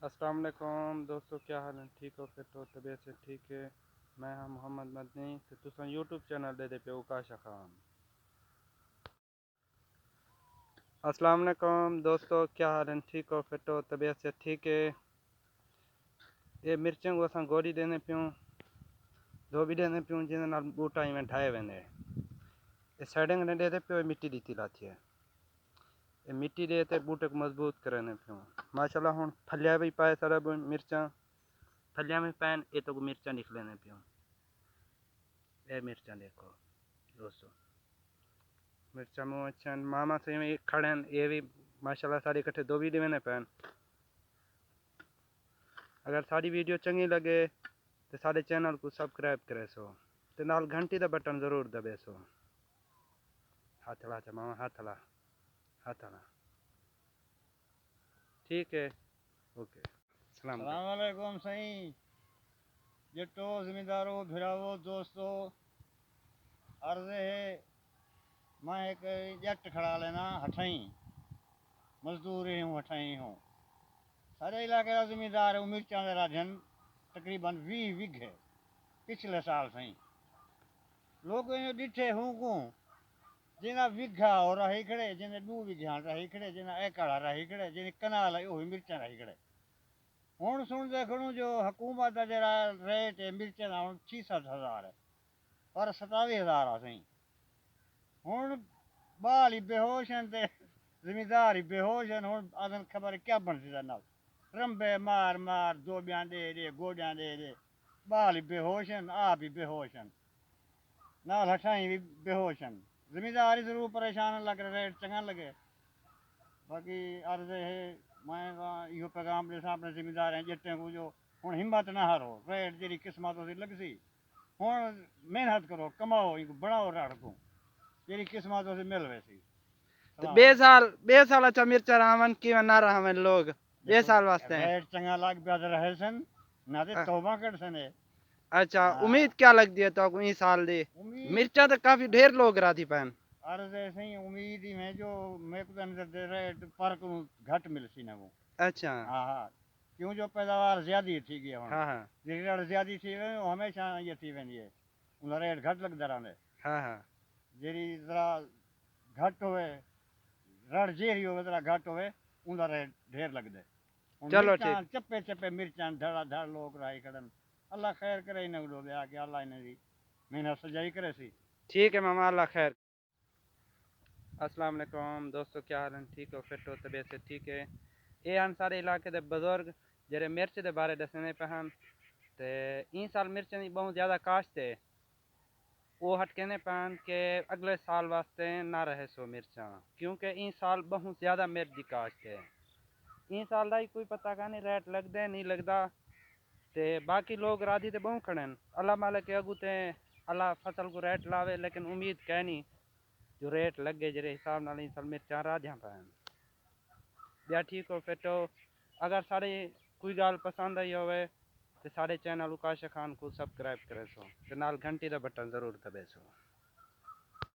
अस्सलाम वालेकुम दोस्तों, क्या हाल है? ठीक हो? फिट हो? तबीयत से ठीक है? मैं हाँ मोहम्मद मदनी तो तुम यूट्यूब चैनल दे पे उकाशा खान। अस्सलाम वालेकुम दोस्तों, क्या हाल है? ठीक हो? फिट हो? तबीयत से ठीक है? ये मिर्चों को असां गोली देने पियूं, धोबी देने पियूं जिन नाल बूटा इवें ठाए वेंदे। ये साइडिंग ने दे पियो मिट्टी दी लाती है। ये मिट्टी दे ते बूटे को मजबूत करने पियूं। माशाल्लाह हुण फलिया भी पाए सारा मिर्चा फलिया में पैन ये तो मिर्चा निकलने पियूं। ये मिर्चा देखो दोस्तों, मिर्चा मुँह अच्छा मामा से में खड़े हैं, ये भी माशाल्लाह सारी इकट्ठे दो वीडियो में पैन। अगर सारी वीडियो चंगी लगे तो सारे चैनल को सब्सक्राइब करे सो ते नाल घंटी दा बटन ज़रूर दबे सो। हाथ हला चा मामा, हाथ हला, हाथ हला। ठीक है, ओके, सलाम। सलाम वालेकुम साईं। जटो ज़मींदारो भिरावो दोस्तों, अर्ज़ है मैं एक जट खड़ा लेना हठाई मजदूरी हूँ हठाई हूँ सारे इलाके का ज़मींदार है। मिर्चा दे राजन तकरीबन 20 विघे पिछले साल साईं लोग डिठे हूँ को जिना विघा और रही खड़े, जिने 2 विघा रही खड़े, जिना एकड़ रही खड़े, जिने कनाल है वही मिर्चा रही खड़े। हुण सुन देखणु जो हुकूमत का जरा रेट है मिर्चा का 6-7 हज़ार है पर 27,000 आ साईं। हुण बाल ही बेहोश हैं ते ज़मींदार ही बेहोश हैं। हुण आदन खबर क्या बनती है नाल रंबे मार मार दोबियां दे गोडियां दे बाल ही बेहोश हैं, आप ही बेहोश हैं, नाल हठाई भी बेहोश हैं। ज़मींदार ही जरूर परेशान लग रहे, रेट चंगा लगे। बाकी अर्ज़ है मैं इहो पैगाम ॾिसां अपने ज़मींदार हैं जट्टें को जो हुण हिम्मत ना हारो, रेट जेरी किस्मत उसी लगसी। हुण मेहनत करो, कमाओ, इनको बनाओ राड़ को जेरी किस्मत उसी मिल वैसी। बे साल अच्छा मिर्चा रावन की ना रावन लोग बे साल वास्ते हैं। रेट चंगा लग प्या रहे सन ना ते अ- तौबा कर सने। अच्छा, उम्मीद हाँ क्या लगती है तो इस साल दी? उम्मीद मिर्चा तो काफी ढेर लोग राती पैन। अर्ज ऐसे ही उम्मीद ही में जो मैं को अंदर दे रेट पर को घट मिल सी ना वो। अच्छा। हाँ हाँ क्यों जो पैदावार ज्यादा थी गई हुन हाँ हाँ जेरी रेट ज्यादा थी वे हमेशा ये थी वेंदी है उन रेट घट लगदा रहंदे। हाँ हाँ। जेरी जरा घट होवे रड़ जेरी होवे जरा घट होवे उनका रेट ढेर लगदे। हुन चलो मिर्चां ठीक। चप्पे चप्पे मिर्चां धड़ा धड़ लोग राई खड़न। अल्लाह खैर करे इन उडो ब्याह के अल्लाह इन्हें दी मेहनत सजाई करे सी। ठीक है मामा, अल्लाह खैर। अस्सलाम वालेकुम दोस्तों, क्या हाल है? ठीक हो? फिट हो? तबीयत से ठीक है? ये हम सारे इलाके दे बुजुर्ग जेरे मिर्च दे बारे दसने पे हम ते ई साल मिर्च दी बहुत ज़्यादा काश्त है। वो हट कहने पान के अगले साल वास्ते ना रहे सो मिर्चा, क्योंकि ई साल बहुत ज़्यादा मिर्च की काश्त है। ई साल का ही कोई पता का नहीं रेट लगता नहीं लगता। ते बाकी लोग राधी ते बहुत खड़े अल्लाह मालिक के अगू ते अल्लाह फसल को रेट लावे, लेकिन उम्मीद कह नहीं जो रेट लगे जेरे हिसाब नाल ई साल मिर्चा राधियां पैन। या ठीक हो? फिट हो? अगर सारे कोई गाल पसंद आई होवे तो सारे चैनल उकाशा खान को सब्सक्राइब करे सो ते नाल घंटी दा बटन ज़रूर दबे सो।